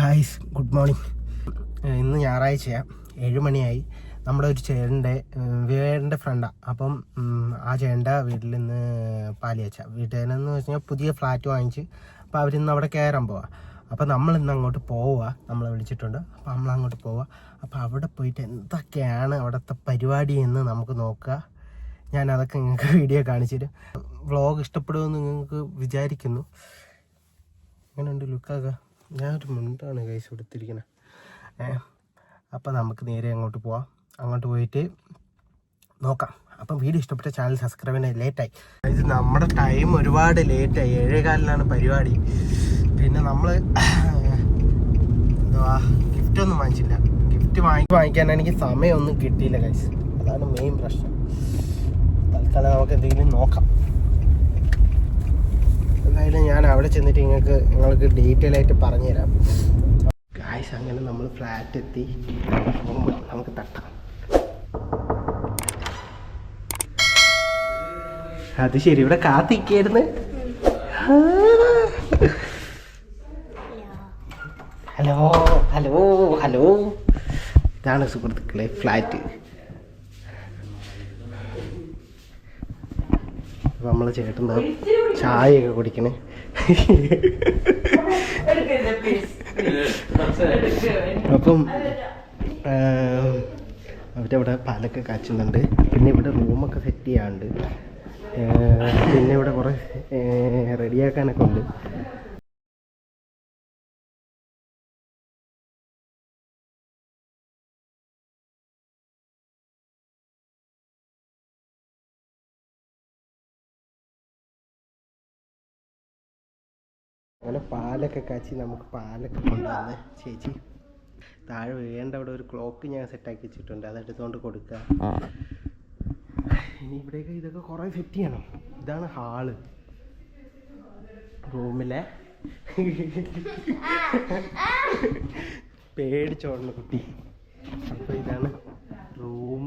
Guys good morning. ഇന്ന് ഞായറാഴ്ചയാണ്, 7 മണിയായി. നമ്മുടെ ഒരു ചേട്ടൻ്റെ ഫ്രണ്ടാണ്. അപ്പം ആ ചേട്ടൻ്റെ വീട്ടിൽ നിന്ന് പാലിയച്ച വീട്ടിലെന്ന് വെച്ച് കഴിഞ്ഞാൽ പുതിയ ഫ്ലാറ്റ് വാങ്ങിച്ച് അപ്പോൾ അവരിന്ന് അവിടെ കയറാൻ പോവാം. അപ്പോൾ നമ്മളിന്ന് അങ്ങോട്ട് പോവുക, നമ്മളെ വിളിച്ചിട്ടുണ്ട്. അപ്പോൾ നമ്മളങ്ങോട്ട് പോവുക. അപ്പോൾ അവിടെ പോയിട്ട് എന്തൊക്കെയാണ് അവിടുത്തെ പരിപാടി എന്ന് നമുക്ക് നോക്കുക. ഞാൻ അതൊക്കെ നിങ്ങൾക്ക് വീഡിയോ കാണിച്ചിട്ട് വ്ളോഗ് ഇഷ്ടപ്പെടുമെന്ന് നിങ്ങൾക്ക് വിചാരിക്കുന്നു. അങ്ങനെയുണ്ട് ലുക്കൊക്കെ. ഞാനൊരു മുണ്ടാണ് കൈസ് കൊടുത്തിരിക്കുന്നത്. അപ്പം നമുക്ക് നേരെ അങ്ങോട്ട് പോവാം. അങ്ങോട്ട് പോയിട്ട് നോക്കാം. അപ്പം വീഡിയോ ഇഷ്ടപ്പെട്ട ചാനൽ സബ്സ്ക്രൈബ് ചെയ്യാൻ. ലേറ്റായി ഇത് നമ്മുടെ ടൈം ഒരുപാട് ലേറ്റായി. 7:15 പരിപാടി. പിന്നെ നമ്മൾ എന്തുവാ ഗിഫ്റ്റൊന്നും വാങ്ങിച്ചില്ല. ഗിഫ്റ്റ് വാങ്ങിക്കാൻ എനിക്ക് സമയമൊന്നും കിട്ടിയില്ല കൈസ്. അതാണ് മെയിൻ പ്രശ്നം. തൽക്കാലം നമുക്ക് എന്തെങ്കിലും നോക്കാം. എന്തായാലും ഞാൻ അവിടെ ചെന്നിട്ട് നിങ്ങൾക്ക് ഡീറ്റെയിൽ ആയിട്ട് പറഞ്ഞുതരാം. ഗായ്സ് അങ്ങനെ നമ്മൾ ഫ്ലാറ്റ് എത്തി. നമുക്ക് തട്ടാം. അത് ശരി, ഇവിടെ കാത്തിരിക്കായിരുന്നു. ഹലോ ഹലോ ഹലോ, ഇതാണ് സുഹൃത്തുക്കളെ ഫ്ലാറ്റ്. അപ്പം നമ്മൾ ചേട്ടൻ ചായയൊക്കെ കുടിക്കണേ. അപ്പം അവരവിടെ പാലൊക്കെ കാച്ചുന്നുണ്ട്. പിന്നെ ഇവിടെ റൂമൊക്കെ സെറ്റ് ചെയ്യാറുണ്ട്. പിന്നെ ഇവിടെ കുറേ റെഡിയാക്കാനൊക്കെ ഉണ്ട്. അങ്ങനെ പാലൊക്കെ കാച്ചി നമുക്ക് പാലൊക്കെ കൊണ്ടുവന്ന് ചേച്ചി താഴെ വീഴേണ്ട അവിടെ ഒരു ക്ലോക്ക് ഞാൻ സെറ്റാക്കി വെച്ചിട്ടുണ്ട്. അതെടുത്തുകൊണ്ട് കൊടുക്കുക. ഇനി ഇവിടെയൊക്കെ ഇതൊക്കെ കുറേ സെറ്റ് ചെയ്യണം. ഇതാണ് ഹാള്, റൂമിലെ പേടിച്ചോടണം കുട്ടി. അപ്പോൾ ഇതാണ് റൂം.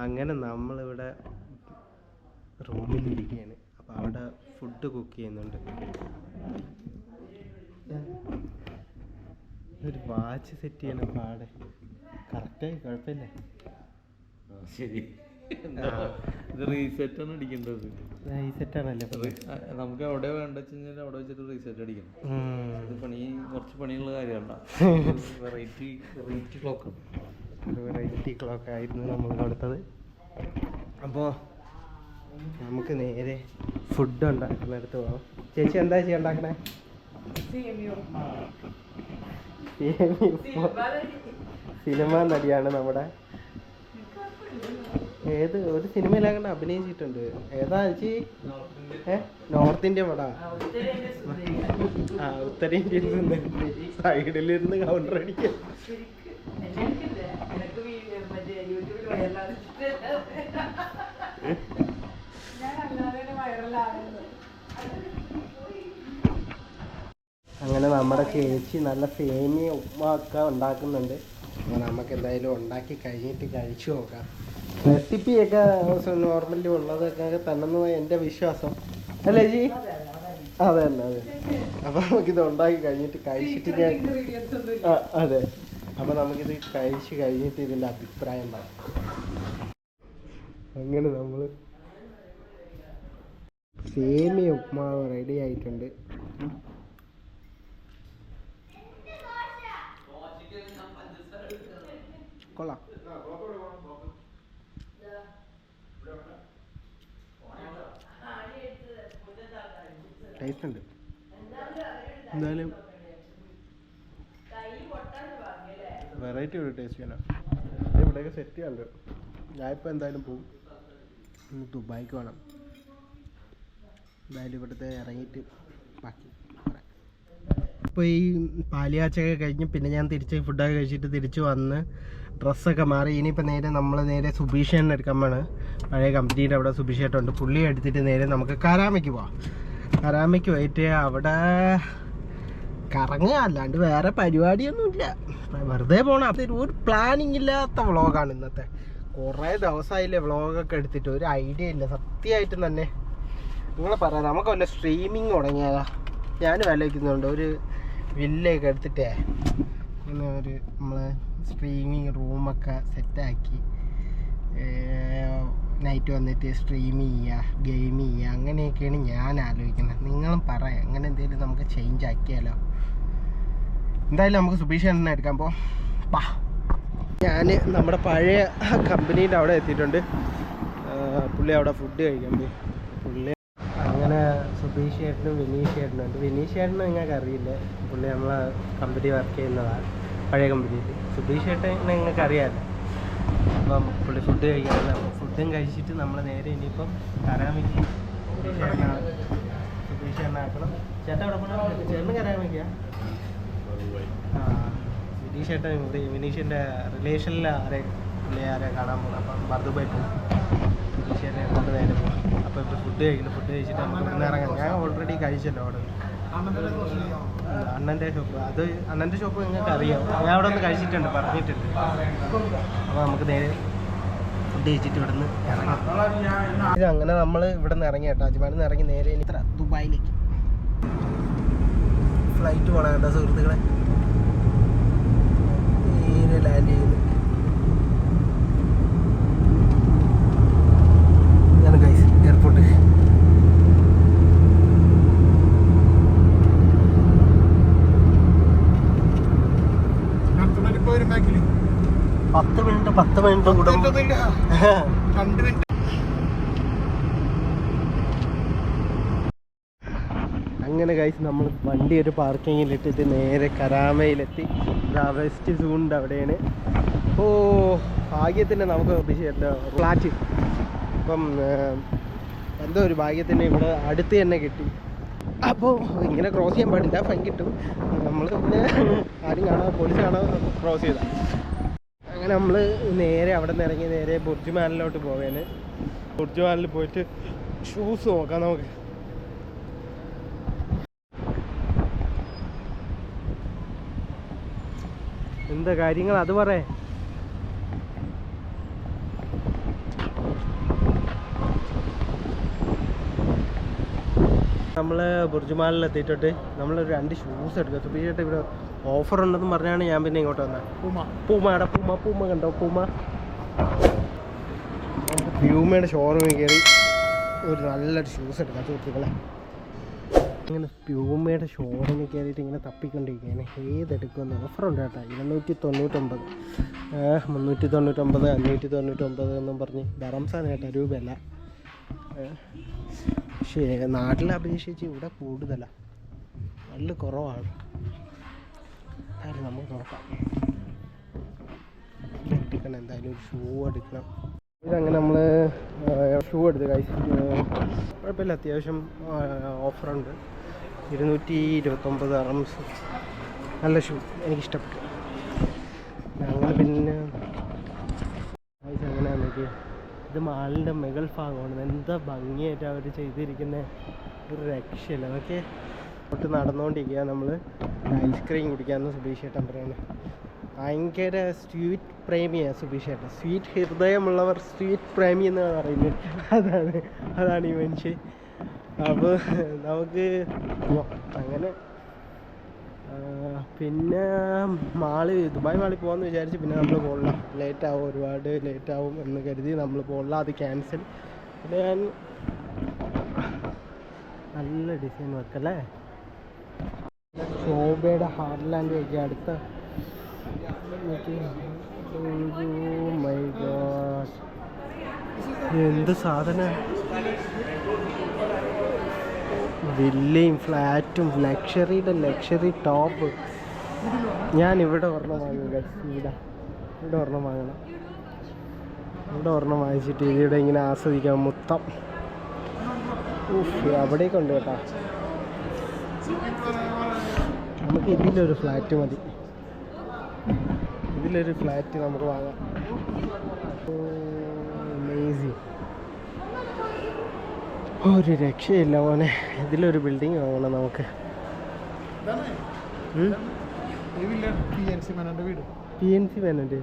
അങ്ങനെ നമ്മളിവിടെ റൂമിലിരിക്കുകയാണ്. അപ്പോൾ അവിടെ ഫുഡ് കുക്ക് ചെയ്യുന്നുണ്ട്. ഒരു വാച്ച് സെറ്റ് ചെയ്യണം പാടെ. കറക്റ്റായി, കുഴപ്പമില്ല. ശരി, ഇത് റീസെറ്റാണ് അടിക്കേണ്ടത്. റീസെറ്റാണല്ലേ നമുക്ക് എവിടെ വേണ്ട വെച്ച് കഴിഞ്ഞാൽ അവിടെ വെച്ചിട്ട് റീസെറ്റ് അടിക്കണം. ഇത് കുറച്ച് പണിയുള്ള കാര്യമല്ല. വെറൈറ്റി ക്ലോക്ക്, ഒരു വെറൈറ്റി ക്ലോക്ക് ആയിരുന്നു നമ്മൾ കൊടുത്തത്. അപ്പോൾ നമുക്ക് നേരെ ഫുഡ് ഉണ്ടാക്കുന്നിടത്ത് പോകാം. ചേച്ചി എന്താ ഉണ്ടാക്കണേ? സിനിമ നടിയാണ് നമ്മുടെ. ഏത് ഒരു സിനിമയിലാകണ്ട അഭിനയിച്ചിട്ടുണ്ട്. ഏതാ ചേച്ചി? നോർത്ത് ഇന്ത്യൻ പടാ. ഉത്തരേന്ത്യൻ സൈഡിലിരുന്ന് കൗണ്ടർ അടിക്കുക. അങ്ങനെ നമ്മുടെ ചേച്ചി നല്ല സേമിയ ഉപ്പുമൊക്കെ ഉണ്ടാക്കുന്നുണ്ട്. അപ്പോൾ നമുക്ക് എന്തായാലും ഉണ്ടാക്കി കഴിഞ്ഞിട്ട് കഴിച്ചു നോക്കാം. റെസിപ്പിയൊക്കെ നോർമലി ഉള്ളതൊക്കെ തന്നെന്ന് എൻ്റെ വിശ്വാസം അല്ലേ ചേച്ചി? അതെ തന്നെ, അതെ. അപ്പോൾ നമുക്കിത് ഉണ്ടാക്കി കഴിഞ്ഞിട്ട് കഴിച്ചിട്ട് ഞാൻ അതെ, അപ്പോൾ നമുക്കിത് കഴിച്ച് കഴിഞ്ഞിട്ട് ഇതിൻ്റെ അഭിപ്രായം പറയാം. അങ്ങനെ നമ്മൾ സേമിയ ഉപ്പുമാവ് റെഡി ആയിട്ടുണ്ട്. കൊള്ളാം. ടേസ്റ്റ് ഉണ്ട്. എന്തായാലും വെറൈറ്റി ഒരു ടേസ്റ്റ് ചെയ്യാനാ. ഇവിടെയൊക്കെ സെറ്റ് ചെയ്യാറുണ്ട്. ഞാനിപ്പോൾ എന്തായാലും പോവും. ദുബായിക്ക് വേണം. എന്തായാലും ഇവിടുത്തെ ഇറങ്ങിയിട്ട് ബാക്കി പറയാം. അപ്പോൾ ഈ പാലിയാച്ചൊക്കെ കഴിഞ്ഞ് പിന്നെ ഞാൻ തിരിച്ച് ഫുഡൊക്കെ കഴിച്ചിട്ട് തിരിച്ച് വന്ന് ഡ്രസ്സൊക്കെ മാറി. ഇനിയിപ്പോൾ നമ്മൾ നേരെ സുബീഷേനെ എടുക്കാൻ വേണം. പഴയ കമ്പനിയുടെ അവിടെ സുബീഷേട്ടുണ്ട്. പുള്ളി എടുത്തിട്ട് നേരെ നമുക്ക് കരാമയ്ക്ക് പോവാം. കരാമയ്ക്ക് പോയിട്ട് അവിടെ കറങ്ങുക, അല്ലാണ്ട് വേറെ പരിപാടിയൊന്നുമില്ല. വെറുതെ പോകണം. അപ്പോൾ ഒരു പ്ലാനിങ് ഇല്ലാത്ത വ്ളോഗാണ് ഇന്നത്തെ. കുറേ ദിവസമായില്ലേ വ്ളോഗൊക്കെ എടുത്തിട്ട്, ഒരു ഐഡിയ ഇല്ല സത്യമായിട്ടും തന്നെ. നിങ്ങൾ പറയാം, നമുക്ക് വല്ല സ്ട്രീമിങ് തുടങ്ങിയതാ. ഞാനും ആലോചിക്കുന്നുണ്ട് ഒരു വില്ലയൊക്കെ എടുത്തിട്ടേ ഇങ്ങനെ ഒരു നമ്മൾ സ്ട്രീമിങ് റൂമൊക്കെ സെറ്റാക്കി നൈറ്റ് വന്നിട്ട് സ്ട്രീം ചെയ്യുക, ഗെയിം ചെയ്യുക, അങ്ങനെയൊക്കെയാണ് ഞാൻ ആലോചിക്കുന്നത്. നിങ്ങളും പറയാം അങ്ങനെ എന്തെങ്കിലും നമുക്ക് ചേഞ്ച് ആക്കിയാലോ. എന്തായാലും നമുക്ക് സുബീഷ് എണ്ണ എടുക്കാൻ പോവാം. ഞാൻ നമ്മുടെ പഴയ കമ്പനീൻ്റെ അവിടെ എത്തിയിട്ടുണ്ട്. പുള്ളി അവിടെ ഫുഡ് കഴിക്കാൻ പോയി. പുള്ളി അങ്ങനെ സുബീഷ് ചേട്ടനും വിനീഷ് ചേട്ടനും ഉണ്ട്. വിനീഷ് ചേട്ടനും നിങ്ങൾക്ക് അറിയില്ല, പുള്ളി നമ്മളെ കമ്പനി വർക്ക് ചെയ്യുന്നതാണ്, പഴയ കമ്പനിയിൽ. സുബീഷ് ചേട്ടൻ നിങ്ങൾക്ക് അറിയാമല്ലോ. അപ്പം പുള്ളി ഫുഡ് കഴിക്കാറില്ല. ഫുഡും കഴിച്ചിട്ട് നമ്മൾ നേരെ ഇനിയിപ്പം കരാമിക്ക് സുബീഷ് ചേട്ടനാക്കണം. ചേട്ടൻ അവിടെ പോകണം. ചേട്ടന് കരാമിക്കാ. വിനീഷ് ചേട്ടൻ വിനീഷിൻ്റെ റിലേഷനിൽ ആരെ കാണാൻ പോകുന്നത്. അപ്പം മറുതുപോയി പോകും. വിനീഷ് ചേട്ടനെ കൊണ്ട് നേരെ പോകും. അപ്പോൾ ഇപ്പോൾ ഫുഡ് കഴിക്കണം. ഫുഡ് കഴിച്ചിട്ട് നമുക്ക് ഇവിടെ ഇറങ്ങാം. ഞാൻ ഓൾറെഡി കഴിച്ചല്ലോ അവിടെ അണ്ണൻ്റെ ഷോപ്പ്. അത് അണ്ണൻ്റെ ഷോപ്പ് നിങ്ങൾക്ക് അറിയാം. ഞാൻ അവിടെ ഒന്ന് കഴിച്ചിട്ടുണ്ട്, പറഞ്ഞിട്ടുണ്ട്. അപ്പോൾ നമുക്ക് നേരെ ഫുഡ് കഴിച്ചിട്ട് ഇവിടെ നിന്ന് ഇറങ്ങാം. ഇത് അങ്ങനെ നമ്മൾ ഇവിടെ നിന്ന് ഇറങ്ങി കേട്ടോ. അജ്മാനിൽ നിന്ന് ഇറങ്ങി നേരെ ഇനി ദുബായിലേക്ക് ഫ്ലൈറ്റ് പോകണം കേട്ടോ സുഹൃത്തുക്കളെ. നേരെ ലാൻഡ് ചെയ്യുന്നു. ഇതാണ് ഗൈസ് എയർപോർട്ട്. പത്ത് മിനിറ്റ് കൂടെ അങ്ങനെ ഗൈസ് നമ്മൾ വണ്ടി ഒരു പാർക്കിങ്ങിലിട്ടിട്ട് നേരെ കരാമയിലെത്തി. വെസ്റ്റ് സൂണിൻ്റെ അവിടെയാണ്. ഓ ഭാഗ്യത്തിന് നമുക്ക് ഫ്ലാറ്റ് ഇപ്പം എന്തോ ഒരു ഭാഗ്യത്തിന് ഇവിടെ അടുത്ത് തന്നെ കിട്ടി. അപ്പോൾ ഇങ്ങനെ ക്രോസ് ചെയ്യാൻ പാടില്ല, ഫൈൻ കിട്ടും. നമ്മൾ പിന്നെ ആരും കാണാതെ പോലീസ് കാണാതെ ക്രോസ് ചെയ്താൽ. അങ്ങനെ നമ്മൾ നേരെ അവിടെ നിന്ന് ഇറങ്ങി നേരെ ബുർജ് മാലിലോട്ട് പോവേന്. ബുർജ് മാലിൽ പോയിട്ട് ഷൂസ് നോക്കാം നമുക്ക്. എന്താ കാര്യങ്ങൾ അത് പറയേ. നമ്മൾ ബുർജ് മാലിൽ എത്തിയിട്ടുണ്ട്. നമ്മളൊരു 2 ഷൂസ് എടുക്കുക. സുബീഷേട്ട് ഇവിടെ ഓഫർ ഉണ്ടെന്ന് പറഞ്ഞാണ് ഞാൻ പിന്നെ ഇങ്ങോട്ട് വന്നത്. പൂമയുടെ പൂമ കണ്ടോ? പ്യൂമയുടെ ഷോറൂമിൽ കയറി ഒരു നല്ലൊരു ഷൂസ് എടുക്കാം സുഹൃത്തുക്കളെ. ഇങ്ങനെ പ്യൂമയുടെ ഷോറൂമിൽ കയറിയിട്ട് ഇങ്ങനെ തപ്പിക്കൊണ്ടിരിക്കുകയാണ് ഏതെടുക്കുമെന്ന്. ഓഫറുണ്ട് കേട്ടോ. 299, 399, 599 എന്നും പറഞ്ഞ് ദറംസാണ് കേട്ടോ, രൂപയല്ല. പക്ഷേ നാട്ടിലെ അപേക്ഷിച്ച് ഇവിടെ കൂടുതലാണ്, നല്ല കുറവാണ്. നമുക്ക് നോക്കാം. എടുക്കണം, എന്തായാലും ഒരു ഷൂ എടുക്കണം. ഇതങ്ങനെ നമ്മൾ ഷൂ എടുത്ത് കുഴപ്പമില്ല, അത്യാവശ്യം ഓഫറുണ്ട്. 229 ദറംസ്. നല്ല ഷൂ, എനിക്കിഷ്ടപ്പെട്ടു. അങ്ങനെ പിന്നെ അങ്ങനെ നോക്കി. ഇത് മാളിൻ്റെ മുകൾ ഭാഗമാണ്. എന്താ ഭംഗിയായിട്ട് അവർ ചെയ്തിരിക്കുന്ന, ഒരു രക്ഷയില്ല. അതൊക്കെ തൊട്ട് നടന്നുകൊണ്ടിരിക്കുക. നമ്മൾ ഐസ്ക്രീം കുടിക്കാമെന്ന് സുബീഷ് ചേട്ടൻ പറയുന്നത്. ഭയങ്കര സ്വീറ്റ് പ്രേമിയാണ് സുബീഷ് ചേട്ടൻ. സ്വീറ്റ് ഹൃദയമുള്ളവർ സ്വീറ്റ് പ്രേമി എന്നാണ് പറയുന്നത്. അതാണ് ഈ മനുഷ്യൻ. അപ്പോൾ നമുക്ക് അങ്ങനെ പിന്നെ ദുബായ് മാളിൽ പോകാമെന്ന് വിചാരിച്ച് പിന്നെ നമ്മൾ പോകണില്ല. ലേറ്റാവും, ഒരുപാട് ലേറ്റാവും എന്ന് കരുതി നമ്മൾ പോകണില്ല. അത് ക്യാൻസൽ. പിന്നെ ഞാൻ നല്ല ഡിസൈൻ വർക്കല്ലേ. ശോഭയുടെ ഹാർലാൻഡ് വയ്ക്കുക അടുത്ത. മൈ ഗോഡ്, എന്ത് സാധനം! വില്ലയും ഫ്ലാറ്റും ലക്ഷറി ടോപ്പ്. ഞാൻ ഇവിടെ ഒരെണ്ണം വാങ്ങുക. ഇവിടെ ഒരെണ്ണം വാങ്ങണം. ഇവിടെ ഒരെണ്ണം വാങ്ങിച്ചിട്ട് ഇവിടെ ഇങ്ങനെ ആസ്വദിക്കാം മൊത്തം. അവിടേക്ക് ഉണ്ട് കേട്ടോ. നമുക്ക് ഇതിലൊരു ഫ്ലാറ്റ് മതി. ഇതിലൊരു ഫ്ലാറ്റ് നമുക്ക് വാങ്ങാം. അമേസിങ്. ഒരു രക്ഷയില്ല മോനെ. ഇതിലൊരു ബിൽഡിങ് വാങ്ങണം നമുക്ക്. PNC മേനോൻ്റെ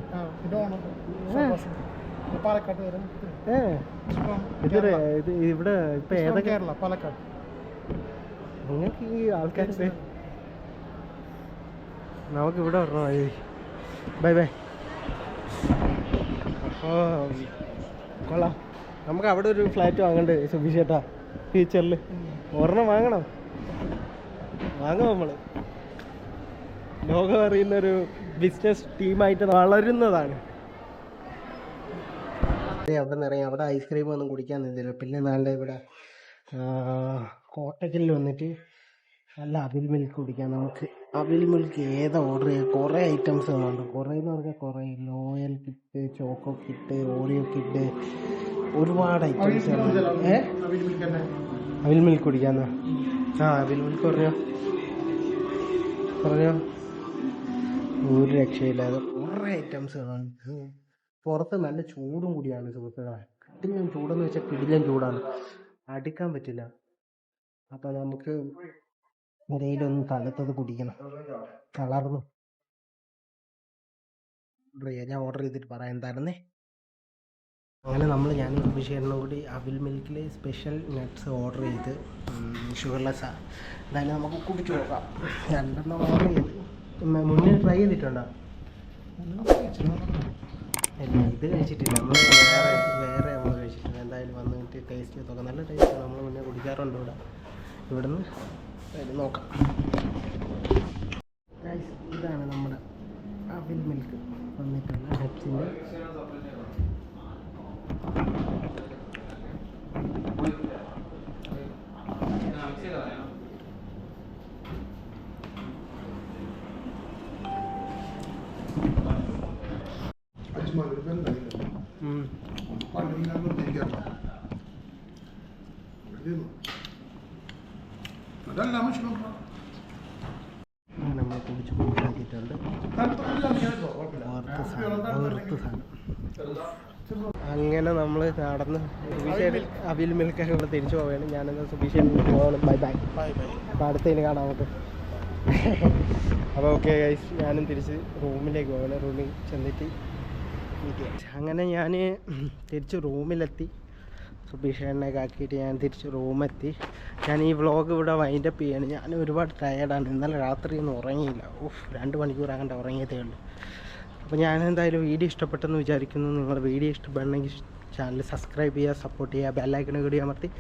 ഇത് ഇവിടെ ഇപ്പം ഏതൊക്കെ? നിങ്ങൾക്ക് ഈ ആൾക്കാർ നമുക്ക് ഇവിടെ വരണോ വഴി. Bye bye. അപ്പോൾ കൊള്ളാം. നമുക്ക് അവിടെ ഒരു ഫ്ലാറ്റ് വാങ്ങണ്ടേ സുബീഷ് ചേട്ടാ ഫ്യൂച്ചറിൽ? ഒരെണ്ണം വാങ്ങണം. വാങ്ങാം. നമ്മൾ ലോകം അറിയുന്നൊരു ബിസിനസ് ടീമായിട്ട് വളരുന്നതാണ്. അവിടെ നിന്ന് ഇറങ്ങി അവിടെ ഐസ്ക്രീം ഒന്നും കുടിക്കാൻ നിന്നില്ല. പിന്നെ നല്ല ഇവിടെ കോട്ടക്കിൽ വന്നിട്ട് നല്ല അവിൽ മിൽക്ക് കുടിക്കാം. നമുക്ക് അവിൽ മിൽക്ക് ഏതാ ഓർഡർ ചെയ്യുക? കുറേ ഐറ്റംസ് ഉണ്ട്. കുറേ എന്ന് പറഞ്ഞാൽ കുറേ loyal kit, choco kit, Oreo kit, ഒരുപാട് ഐറ്റംസ്. അവിൽ മിൽക്ക് കുടിക്കാന്നാ? അവിൽ മിൽക്ക് പറഞ്ഞോ. ഒരു രക്ഷയില്ലാതെ കുറേ ഐറ്റംസുകളുണ്ട്. പുറത്ത് നല്ല ചൂടും കൂടിയാണ് സുഹൃത്തുക്കളെ. കിടിലൻ ചൂടെന്ന് വെച്ചാൽ കിടിലൻ ചൂടാണ്, അടുക്കാൻ പറ്റില്ല. അപ്പം നമുക്ക് എന്തെങ്കിലുമൊന്നും തണുത്തത് കുടിക്കണം. കളർന്നു ഞാൻ ഓർഡർ ചെയ്തിട്ട് പറയാം എന്തായിരുന്നേ. അങ്ങനെ ഞാൻ സുബിഷേട്ടനും കൂടി അവിൽ മിൽക്കിൽ സ്പെഷ്യൽ നട്ട്സ് ഓർഡർ ചെയ്ത് ഷുഗർലെസ്സാണ്. എന്തായാലും നമുക്ക് കുടിച്ചു നോക്കാം. 2 ഓർഡർ ചെയ്ത് മുന്നേ ട്രൈ ചെയ്തിട്ടുണ്ടോ? ഇത് കഴിച്ചിട്ടില്ല. നമ്മൾ വേറെ നമ്മൾ കഴിച്ചിട്ടില്ല. എന്തായാലും വന്നിട്ട് ടേസ്റ്റ് ചെയ്ത് നോക്കാം. നല്ല ടേസ്റ്റാണ്. നമ്മൾ മുന്നേ കുടിക്കാറുണ്ട് ഇവിടുന്ന്. നോക്കാം. ഇതാണ് നമ്മുടെ അവിൽ മിൽക്ക് വന്നിട്ടുള്ള നട്ട്സിൻ്റെ. നമ്മൾ കുടിച്ച് കൂട്ടാക്കിയിട്ടുണ്ട്. അങ്ങനെ നമ്മൾ നടന്ന് സുബീഷേട്ടൻ അവിൽ മിൽക്കൊക്കെ ഇവിടെ തിരിച്ചു പോവുകയാണ്. ഞാനെന്നാൽ സുബീഷേട്ടൻ പോകണം. Bye bye. അപ്പോൾ അടുത്തതിന് കാണാം നമുക്ക്. അപ്പോൾ ഓക്കെ ഗൈസ്, ഞാനും തിരിച്ച് റൂമിലേക്ക് പോകണം. റൂമിൽ ചെന്നിട്ട് അങ്ങനെ ഞാൻ തിരിച്ച് റൂമിലെത്തി. സുബീഷേട്ടനെയൊക്കെ ആക്കിയിട്ട് ഞാൻ തിരിച്ച് റൂമെത്തി. ഞാൻ ഈ വ്ളോഗ് ഇവിടെ വൈൻഡപ്പ് ചെയ്യാണ്. ഞാൻ ഒരുപാട് ടയേർഡാണ്. ഇന്നലെ രാത്രിയൊന്നും ഉറങ്ങിയില്ല. 2 മണിക്കൂർ അങ്ങോട്ട് ഉറങ്ങിയതേ ഉള്ളൂ. അപ്പോൾ ഞാൻ എന്തായാലും വീഡിയോ ഇഷ്ടപ്പെട്ടെന്ന് വിചാരിക്കുന്നു. നിങ്ങൾ വീഡിയോ ഇഷ്ടപ്പെടണമെങ്കിൽ ചാനൽ സബ്സ്ക്രൈബ് ചെയ്യുക, സപ്പോർട്ട് ചെയ്യുക, ബെല്ലൈക്കൺ കൂടി അമർത്തി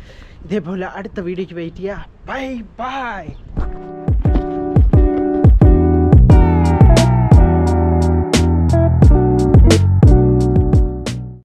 ഇതേപോലെ അടുത്ത വീഡിയോയ്ക്ക് വെയിറ്റ് ചെയ്യുക. Bye bye.